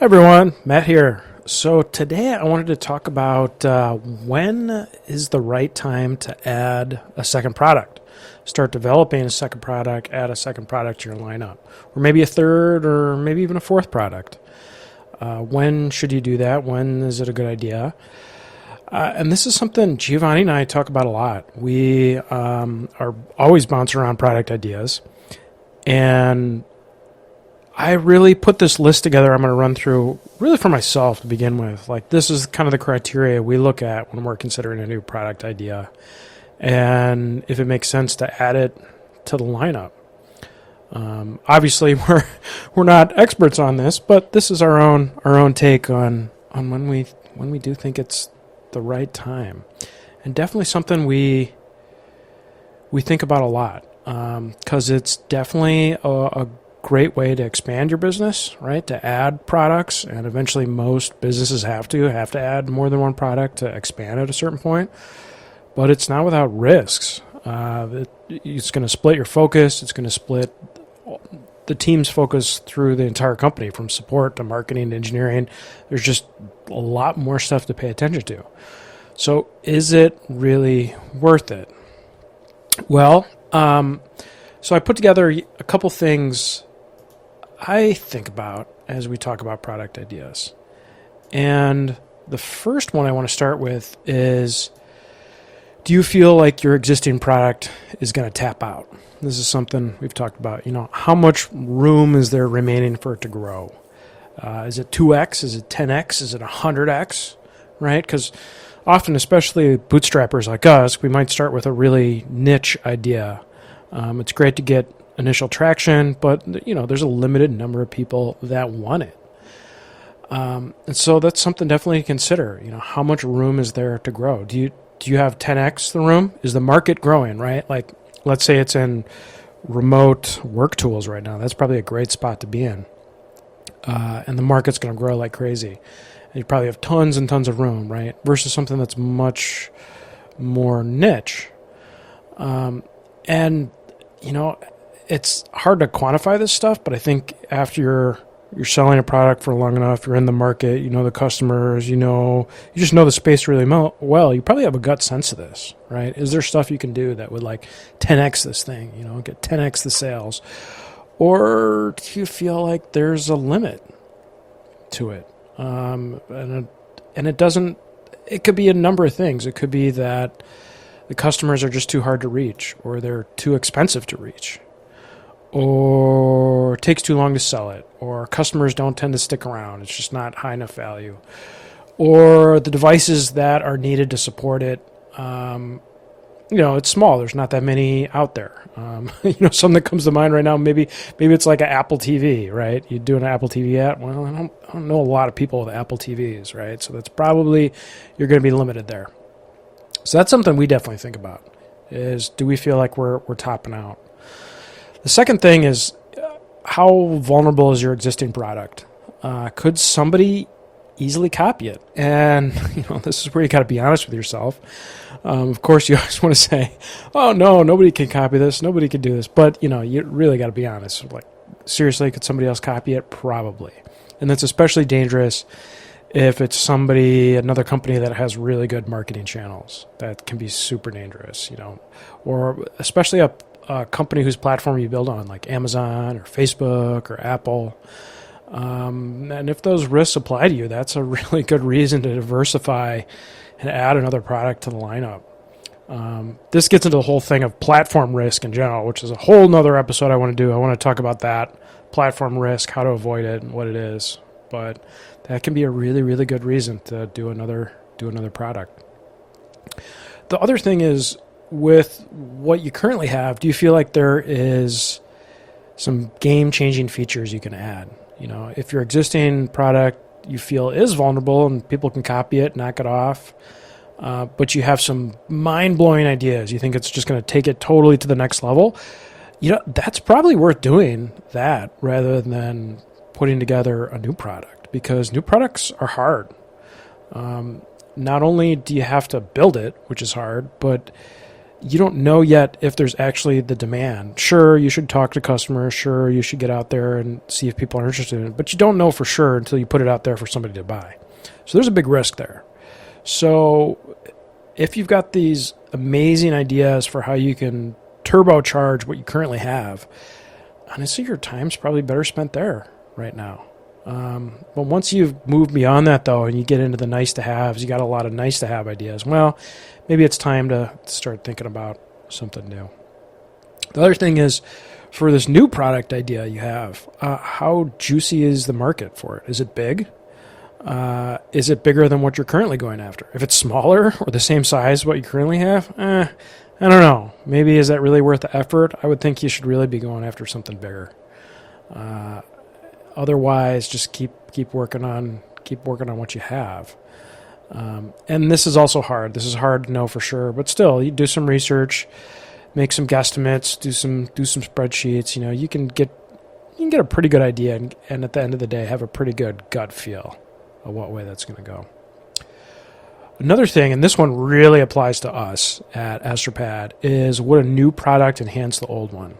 Everyone, Matt here. So today I wanted to talk about when is the right time to add a second product. Start developing a second product, add a second product to your lineup, or maybe a third, or maybe even a fourth product. When should you do that? When is it a good idea? And this is something Giovanni and I talk about a lot. We are always bouncing around product ideas, and I really put this list together I'm going to run through really for myself to begin with. Like, this is kind of the criteria we look at when we're considering a new product idea, and if it makes sense to add it to the lineup. Obviously, we're not experts on this, but this is our own take on when we do think it's the right time, and definitely something we think about a lot, because it's definitely a great way to expand your business, right? To add products, and eventually most businesses have to add more than one product to expand at a certain point. But it's not without risks. It's going to split your focus. It's going to split the team's focus through the entire company, from support to marketing to engineering. There's just a lot more stuff to pay attention to. So is it really worth it? Well, so I put together a couple things I think about as we talk about product ideas. And the first one I want to start with is, do you feel like your existing product is going to tap out? This is something we've talked about. How much room is there remaining for it to grow? Is it 2x? Is it 10x? Is it 100x? Right? Because often, especially bootstrappers like us, we might start with a really niche idea. It's great to get initial traction, but there's a limited number of people that want it. And so that's something definitely to consider. How much room is there to grow? Do you have 10x the room? Is the market growing, right? Like, let's say it's in remote work tools right now. That's probably a great spot to be in. And the market's going to grow like crazy. And you probably have tons and tons of room, right? Versus something that's much more niche. And it's hard to quantify this stuff, but I think after you're selling a product for long enough, you're in the market, the customers, you just know the space really well, you probably have a gut sense of this, right? Is there stuff you can do that would 10x this thing, get 10x the sales? Or do you feel like there's a limit to it? And it could be a number of things. It could be that the customers are just too hard to reach, or they're too expensive to reach, or it takes too long to sell it, or customers don't tend to stick around. It's just not high enough value. Or the devices that are needed to support it, it's small. There's not that many out there. Something that comes to mind right now, maybe it's like an Apple TV, right? You do an Apple TV ad. Well, I don't know a lot of people with Apple TVs, right? So that's probably, you're going to be limited there. So that's something we definitely think about, is do we feel like we're topping out? The second thing is, how vulnerable is your existing product? Could somebody easily copy it? And this is where you got to be honest with yourself. Of course, you always want to say, "Oh no, nobody can copy this. Nobody can do this." But you really got to be honest. Like, seriously, could somebody else copy it? Probably. And that's especially dangerous if it's another company that has really good marketing channels. That can be super dangerous. Or especially a company whose platform you build on, like Amazon or Facebook or Apple. And if those risks apply to you, that's a really good reason to diversify and add another product to the lineup. This gets into the whole thing of platform risk in general, which is a whole nother episode I want to do. I want to talk about that, platform risk, how to avoid it, and what it is. But that can be a really, really good reason to do another product. The other thing is, with what you currently have, do you feel like there is some game-changing features you can add? If your existing product you feel is vulnerable and people can copy it, knock it off, but you have some mind-blowing ideas, you think it's just going to take it totally to the next level, that's probably worth doing that rather than putting together a new product, because new products are hard. Not only do you have to build it, which is hard, but you don't know yet if there's actually the demand. Sure, you should talk to customers. Sure, you should get out there and see if people are interested in it. But you don't know for sure until you put it out there for somebody to buy. So there's a big risk there. So if you've got these amazing ideas for how you can turbocharge what you currently have, honestly, your time's probably better spent there right now. But once you've moved beyond that, though, and you get into the nice-to-haves, you got a lot of nice-to-have ideas, well, maybe it's time to start thinking about something new. The other thing is, for this new product idea you have, how juicy is the market for it? Is it big? Is it bigger than what you're currently going after? If it's smaller or the same size as what you currently have, I don't know. Maybe is that really worth the effort? I would think you should really be going after something bigger. Otherwise, just keep working on what you have. And this is also hard. This is hard to know for sure, but still, you do some research, make some guesstimates, do some spreadsheets. You can get a pretty good idea, and at the end of the day, have a pretty good gut feel of what way that's going to go. Another thing, and this one really applies to us at Astropad, is would a new product enhance the old one?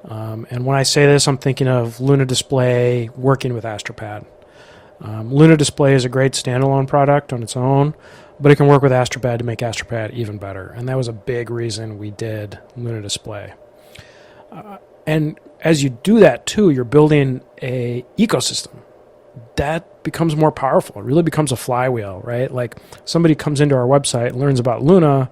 And when I say this, I'm thinking of Luna Display working with Astropad. Luna Display is a great standalone product on its own, but it can work with Astropad to make Astropad even better. And that was a big reason we did Luna Display. And as you do that too, you're building a ecosystem that becomes more powerful. It really becomes a flywheel, right? Like somebody comes into our website and learns about Luna,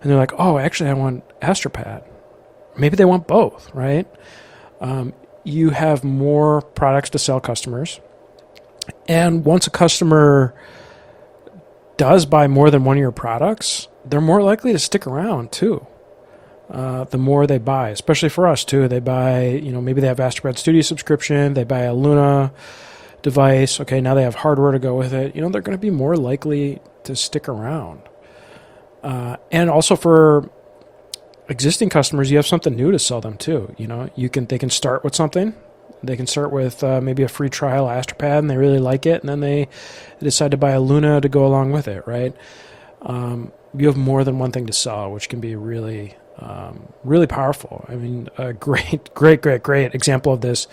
and they're like, oh, actually, I want Astropad. Maybe they want both, right? You have more products to sell customers. And once a customer does buy more than one of your products, they're more likely to stick around too. The more they buy, especially for us too. They buy, maybe they have Astropad Studio subscription, they buy a Luna device. Okay, now they have hardware to go with it. They're going to be more likely to stick around. And also for existing customers, you have something new to sell them too. They can start with something. They can start with maybe a free trial Astropad, and they really like it, and then they decide to buy a Luna to go along with it, right? You have more than one thing to sell, which can be really, really powerful. I mean, a great example of this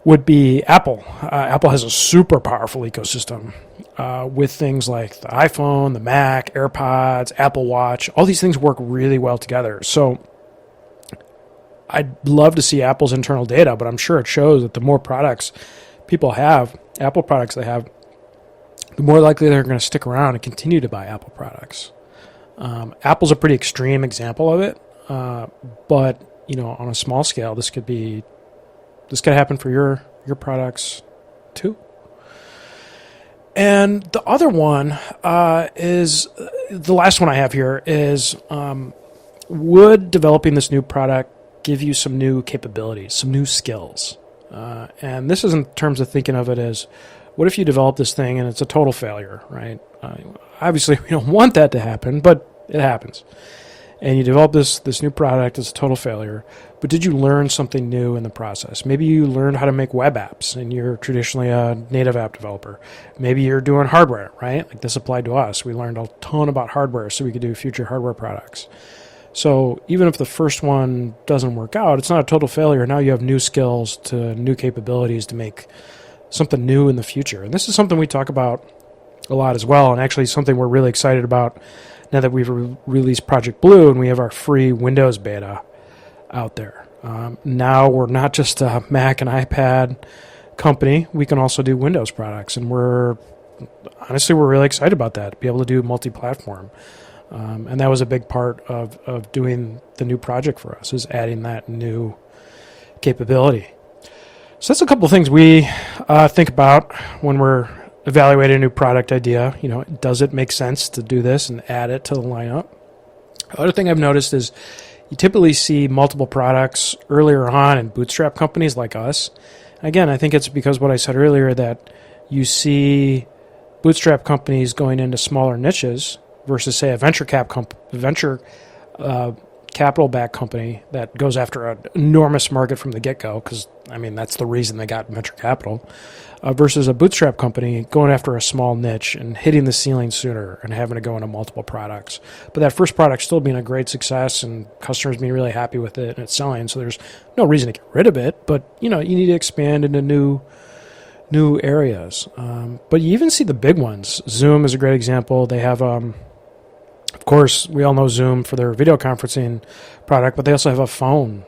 would be Apple. Apple has a super powerful ecosystem with things like the iPhone, the Mac, AirPods, Apple Watch. All these things work really well together. So I'd love to see Apple's internal data, but I'm sure it shows that the more products people have, Apple products they have, the more likely they're going to stick around and continue to buy Apple products. Apple's a pretty extreme example of it, but on a small scale, this could happen for your products too. And the other one is the last one I have here is would developing this new product give you some new capabilities, some new skills? And this is in terms of thinking of it as, what if you develop this thing and it's a total failure, right? Obviously, we don't want that to happen, but it happens. And you develop this new product, it's a total failure, but did you learn something new in the process? Maybe you learned how to make web apps, and you're traditionally a native app developer. Maybe you're doing hardware, right? Like this applied to us. We learned a ton about hardware so we could do future hardware products. So even if the first one doesn't work out, it's not a total failure. Now you have new skills to new capabilities to make something new in the future. And this is something we talk about a lot as well, and actually something we're really excited about now that we've released Project Blue and we have our free Windows beta out there. Now we're not just a Mac and iPad company. We can also do Windows products, and we're really excited about that, to be able to do multi-platform. And that was a big part of doing the new project for us, is adding that new capability. So that's a couple of things we think about when we're evaluating a new product idea. Does it make sense to do this and add it to the lineup? The other thing I've noticed is you typically see multiple products earlier on in bootstrap companies like us. Again, I think it's because what I said earlier, that you see bootstrap companies going into smaller niches versus, say, a venture capital-backed company that goes after an enormous market from the get-go, because, I mean, that's the reason they got venture capital, versus a bootstrap company going after a small niche and hitting the ceiling sooner and having to go into multiple products. But that first product still being a great success and customers being really happy with it and it's selling, so there's no reason to get rid of it, but, you need to expand into new areas. But you even see the big ones. Zoom is a great example. They have, of course, we all know Zoom for their video conferencing product, but they also have a phone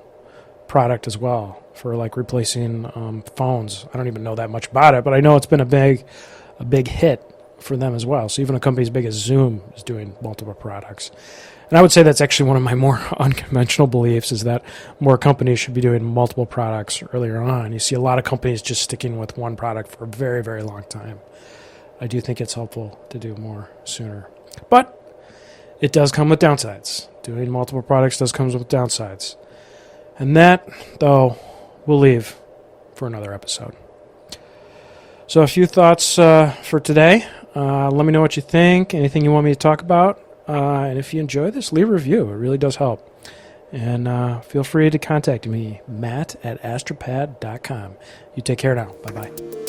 product as well for like replacing phones. I don't even know that much about it, but I know it's been a big hit for them as well. So even a company as big as Zoom is doing multiple products. And I would say that's actually one of my more unconventional beliefs, is that more companies should be doing multiple products earlier on. You see a lot of companies just sticking with one product for a very, very long time. I do think it's helpful to do more sooner. But it does come with downsides. Doing multiple products does come with downsides. And that, though, we'll leave for another episode. So a few thoughts for today. Let me know what you think, anything you want me to talk about. And if you enjoy this, leave a review. It really does help. And feel free to contact me, Matt@astropad.com. You take care now. Bye-bye.